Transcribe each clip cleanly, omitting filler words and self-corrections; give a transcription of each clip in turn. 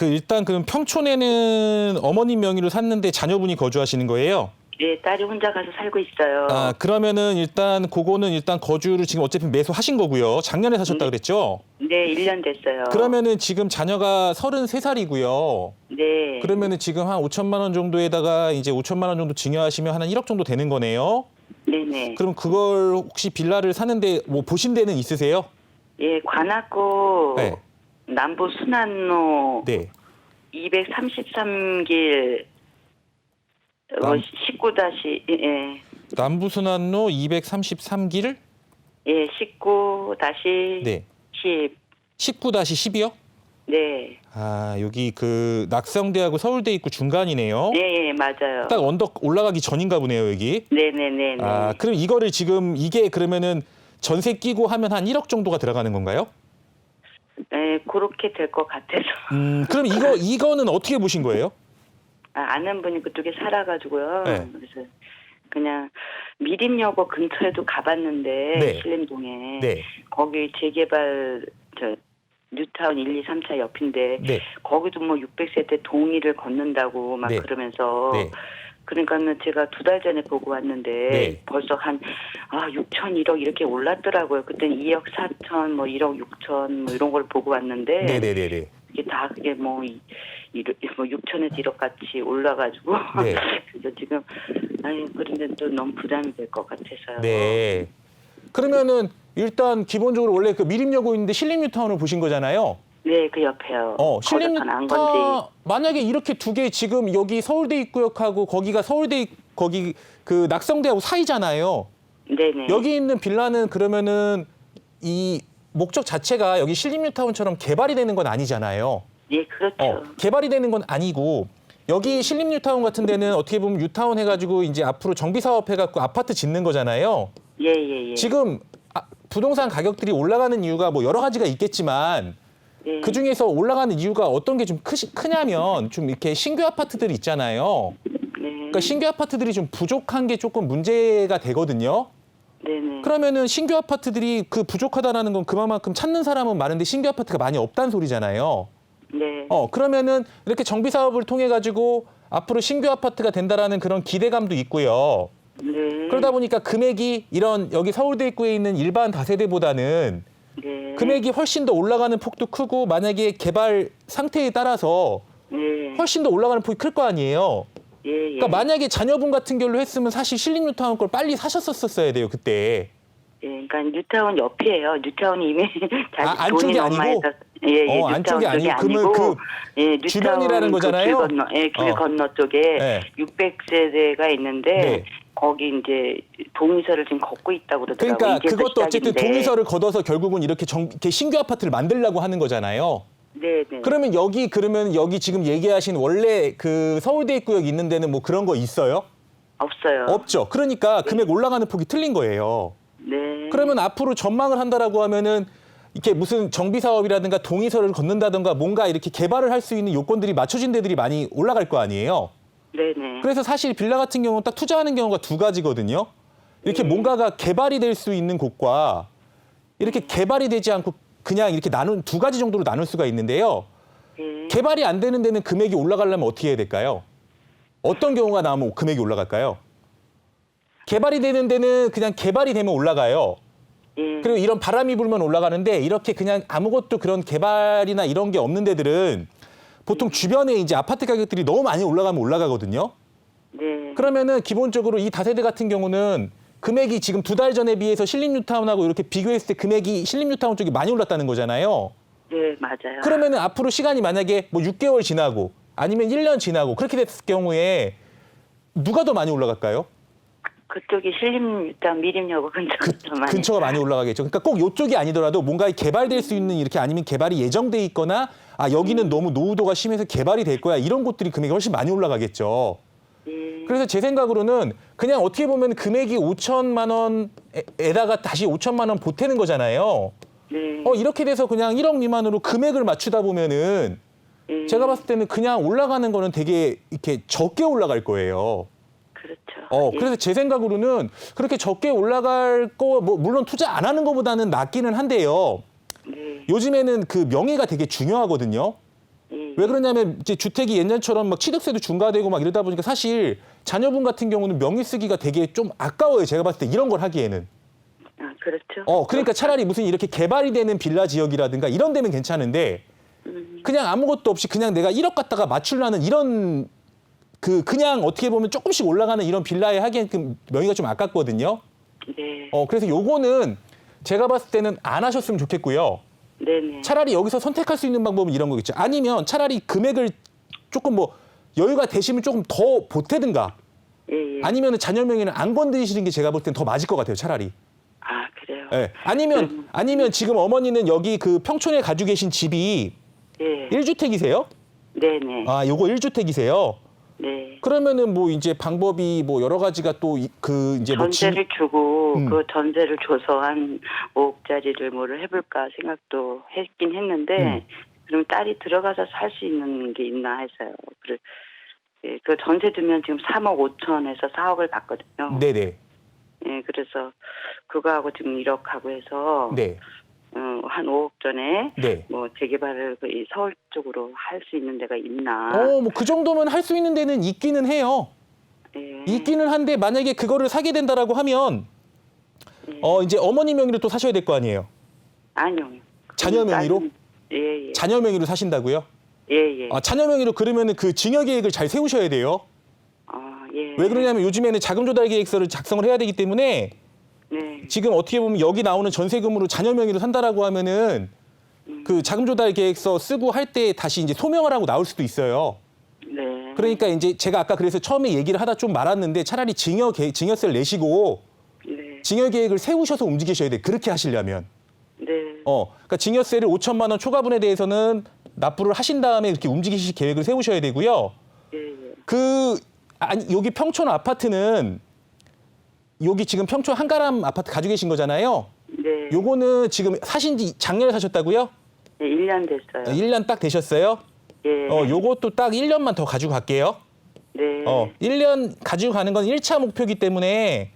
일단 그럼 평촌에는 어머님 명의로 샀는데 자녀분이 거주하시는 거예요? 네, 딸이 혼자 가서 살고 있어요. 그러면은 일단 그거는 일단 거주를 지금 어차피 매수하신 거고요. 작년에 사셨다 그랬죠? 네, 1년 됐어요. 그러면은 지금 자녀가 33살이고요. 네. 그러면은 지금 한 5천만 원 정도에다가 이제 5천만 원 정도 증여하시면 한 1억 정도 되는 거네요. 네네. 그럼 그걸 혹시 빌라를 사는데 뭐 보신 데는 있으세요? 예, 관악구 네. 남부 순환로 네. 233길 19 다시 남부순환로 233길? 예, 19 다시 네. 10. 19-10이요? 네. 여기 그 낙성대하고 서울대 입구 중간이네요. 네, 예, 맞아요. 딱 언덕 올라가기 전인가 보네요, 여기. 네네네. 그럼 이거를 지금 이게 그러면은 전세 끼고 하면 한 1억 정도가 들어가는 건가요? 네, 그렇게 될 것 같아서. 그럼 이거는 어떻게 보신 거예요? 아는 분이 그쪽에 살아가지고요. 네. 그래서 그냥 미림여고 근처에도 가봤는데 네. 신림동에 네. 거기 재개발 뉴타운 1, 2, 3차 옆인데 네. 거기도 뭐 600세대 동의를 걷는다고 막 네. 그러면서 네. 그러니까는 제가 2달 전에 보고 왔는데 네. 벌써 한 6천 1억 이렇게 올랐더라고요. 그때는 2억 4천 뭐 1억 6천 뭐 이런 걸 보고 왔는데 네네네네. 이게 다 그게 뭐 6천에서 1억 같이 올라가지고 네. 그래서 지금 그런데 또 너무 부담이 될 것 같아서요. 네. 그러면은 일단 기본적으로 원래 그 미림여고 있는데 신림뉴타운을 보신 거잖아요. 네, 그 옆에요. 신림뉴타운 만약에 이렇게 두 개 지금 여기 서울대 입구역하고 거기가 거기 그 낙성대하고 사이잖아요. 네네. 여기 있는 빌라는 그러면은 이 목적 자체가 여기 신림뉴타운처럼 개발이 되는 건 아니잖아요. 예, 그렇죠. 개발이 되는 건 아니고 여기 신림뉴타운 같은 데는 어떻게 보면 뉴타운 해가지고 이제 앞으로 정비 사업 해갖고 아파트 짓는 거잖아요. 예. 지금 부동산 가격들이 올라가는 이유가 뭐 여러 가지가 있겠지만 네. 그 중에서 올라가는 이유가 어떤 게 좀 크냐면 좀 이렇게 신규 아파트들이 있잖아요. 네. 그러니까 신규 아파트들이 좀 부족한 게 조금 문제가 되거든요. 네네. 그러면은 신규 아파트들이 그 부족하다라는 건 그만큼 찾는 사람은 많은데 신규 아파트가 많이 없다는 소리잖아요. 네. 그러면은 이렇게 정비 사업을 통해 가지고 앞으로 신규 아파트가 된다라는 그런 기대감도 있고요. 네. 그러다 보니까 금액이 이런 여기 서울대 입구에 있는 일반 다세대보다는 네. 금액이 훨씬 더 올라가는 폭도 크고 만약에 개발 상태에 따라서 네. 훨씬 더 올라가는 폭이 클 거 아니에요. 예. 그러니까 만약에 자녀분 같은 결로 했으면 사실 신림뉴타운 걸 빨리 사셨었어야 돼요, 그때. 예, 그러니까 뉴타운 옆이에요. 뉴타운이 이미 안쪽이 아니고? 예, 안쪽이 뉴타운 쪽이 아니고 아니고 예, 뉴타운 주변이라는 거잖아요? 그 길 건너, 길 건너 쪽에 네. 600세대가 있는데 네. 거기 이제 동의서를 지금 걷고 있다고 그러더라고요. 그러니까 이제서 그것도 어쨌든 시작인데. 동의서를 걷어서 결국은 이렇게 신규 아파트를 만들려고 하는 거잖아요. 네네. 그러면 여기 지금 얘기하신 원래 그 서울대 입구역 있는 데는 뭐 그런 거 있어요? 없어요. 없죠. 그러니까 금액 올라가는 폭이 틀린 거예요. 네. 그러면 앞으로 전망을 한다라고 하면은 이렇게 무슨 정비 사업이라든가 동의서를 걷는다든가 뭔가 이렇게 개발을 할 수 있는 요건들이 맞춰진 데들이 많이 올라갈 거 아니에요. 네네. 그래서 사실 빌라 같은 경우는 딱 투자하는 경우가 두 가지거든요. 이렇게 뭔가가 개발이 될 수 있는 곳과 이렇게 개발이 되지 않고 그냥 이렇게 두 가지 정도로 나눌 수가 있는데요. 네. 개발이 안 되는 데는 금액이 올라가려면 어떻게 해야 될까요? 어떤 경우가 나오면 금액이 올라갈까요? 개발이 되는 데는 그냥 개발이 되면 올라가요. 예. 그리고 이런 바람이 불면 올라가는데 이렇게 그냥 아무것도 그런 개발이나 이런 게 없는 데들은 보통 주변에 이제 아파트 가격들이 너무 많이 올라가면 올라가거든요. 네. 그러면은 기본적으로 이 다세대 같은 경우는 금액이 지금 2달 전에 비해서 신림뉴타운하고 이렇게 비교했을 때 금액이 신림뉴타운 쪽이 많이 올랐다는 거잖아요. 네, 맞아요. 그러면은 앞으로 시간이 만약에 뭐 6개월 지나고 아니면 1년 지나고 그렇게 됐을 경우에 누가 더 많이 올라갈까요? 그쪽이 신림뉴타운 미림여고 근처가 많이 올라가겠죠. 그러니까 꼭 이쪽이 아니더라도 뭔가 개발될 수 있는 이렇게 아니면 개발이 예정돼 있거나 여기는 너무 노후도가 심해서 개발이 될 거야. 이런 곳들이 금액이 훨씬 많이 올라가겠죠. 예. 그래서 제 생각으로는 그냥 어떻게 보면 금액이 5천만 원에다가 다시 5천만 원 보태는 거잖아요. 네. 이렇게 돼서 그냥 1억 미만으로 금액을 맞추다 보면은 예. 제가 봤을 때는 그냥 올라가는 거는 되게 이렇게 적게 올라갈 거예요. 그렇죠. 그래서 제 생각으로는 그렇게 적게 올라갈 뭐 물론 투자 안 하는 것보다는 낫기는 한데요. 네. 요즘에는 그 명의가 되게 중요하거든요. 예. 예. 왜 그러냐면 이제 주택이 예년처럼 막 취득세도 중과되고 막 이러다 보니까 사실 자녀분 같은 경우는 명의 쓰기가 되게 좀 아까워요. 제가 봤을 때 이런 걸 하기에는. 아, 그렇죠. 그러니까 차라리 무슨 이렇게 개발이 되는 빌라 지역이라든가 이런 데면 괜찮은데 그냥 아무것도 없이 그냥 내가 1억 갖다가 맞추려는 이런 그냥 어떻게 보면 조금씩 올라가는 이런 빌라에 하기엔 그 명의가 좀 아깝거든요. 네. 그래서 요거는 제가 봤을 때는 안 하셨으면 좋겠고요. 네네. 차라리 여기서 선택할 수 있는 방법은 이런 거겠죠. 아니면 차라리 금액을 조금 뭐 여유가 되시면 조금 더 보태든가 예, 예. 아니면 자녀 명의는 안 건드리시는 게 제가 볼 땐 더 맞을 것 같아요. 차라리. 아, 그래요? 예. 아니면 지금 어머니는 여기 그 평촌에 가지고 계신 집이 예. 1주택이세요? 네네. 아, 요거 1주택이세요? 네. 그러면은 뭐 이제 방법이 뭐 여러 가지가 또 그 이제 뭐 전세를 주고 음. 그 전세를 줘서 한 5억짜리를 뭐를 해볼까 생각도 했긴 했는데 그럼 딸이 들어가서 살 수 있는 게 있나 해서요. 예, 그 전세 두면 지금 3억 5천에서 4억을 받거든요. 네네. 예, 그래서 그거하고 지금 1억 하고 해서 네. 한 5억 전에 네. 뭐 재개발을 이 서울 쪽으로 할 수 있는 데가 있나? 뭐 그 정도면 할 수 있는 데는 있기는 해요. 예. 있기는 한데 만약에 그거를 사게 된다라고 하면 이제 어머니 명의로 또 사셔야 될 거 아니에요. 아니요. 자녀 명의로? 딸은- 예, 예. 자녀 명의로 사신다고요? 예, 예. 자녀 명의로 그러면은 그 증여 계획을 잘 세우셔야 돼요. 아, 예. 왜 그러냐면 요즘에는 자금 조달 계획서를 작성을 해야 되기 때문에 네. 지금 어떻게 보면 여기 나오는 전세금으로 자녀 명의로 산다라고 하면은 그 자금 조달 계획서 쓰고 할 때 다시 이제 소명을 하고 나올 수도 있어요. 네. 그러니까 이제 제가 아까 그래서 처음에 얘기를 하다 좀 말았는데 차라리 증여세를 내시고 네. 증여 계획을 세우셔서 움직이셔야 돼. 그렇게 하시려면. 네. 그러니까 증여세를 5천만 원 초과분에 대해서는 납부를 하신 다음에 이렇게 움직이실 계획을 세우셔야 되고요. 예, 예. 여기 평촌 아파트는 여기 지금 평촌 한가람 아파트 가지고 계신 거잖아요. 네. 요거는 지금 사신 지 작년에 사셨다고요? 네, 1년 됐어요. 1년 딱 되셨어요? 예. 요것도 딱 1년만 더 가지고 갈게요. 네. 1년 가지고 가는 건 1차 목표이기 때문에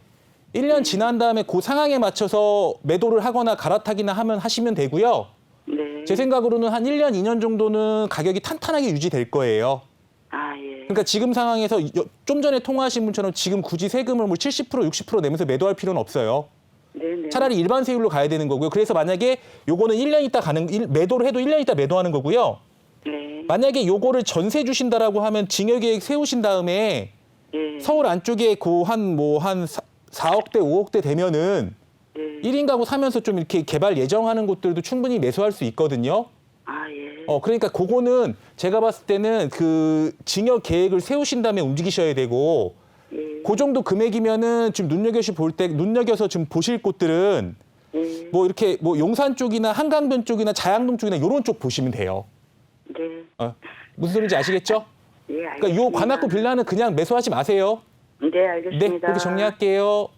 1년 지난 다음에 그 상황에 맞춰서 매도를 하거나 갈아타기나 하시면 되고요. 네. 제 생각으로는 한 1년, 2년 정도는 가격이 탄탄하게 유지될 거예요. 아, 예. 그러니까 지금 상황에서 좀 전에 통화하신 분처럼 지금 굳이 세금을 뭐 70%, 60% 내면서 매도할 필요는 없어요. 네네. 차라리 일반 세율로 가야 되는 거고요. 그래서 만약에 요거는 1년 있다 매도를 해도 1년 있다 매도하는 거고요. 네. 만약에 요거를 전세 주신다라고 하면 증여 계획 세우신 다음에 예. 서울 안쪽에 한 4억대, 5억대 되면은 예. 1인 가구 사면서 좀 이렇게 개발 예정하는 곳들도 충분히 매수할 수 있거든요. 아, 예. 그러니까 그거는 제가 봤을 때는 그 증여 계획을 세우신 다음에 움직이셔야 되고 예. 그 정도 금액이면은 지금 눈여겨서 좀 보실 곳들은 예. 뭐 이렇게 뭐 용산 쪽이나 한강변 쪽이나 자양동 쪽이나 이런 쪽 보시면 돼요. 네. 무슨 소리인지 아시겠죠? 예, 알겠습니다. 그러니까 요 관악구 빌라는 그냥 매수하지 마세요. 네, 알겠습니다. 네, 그렇게 정리할게요.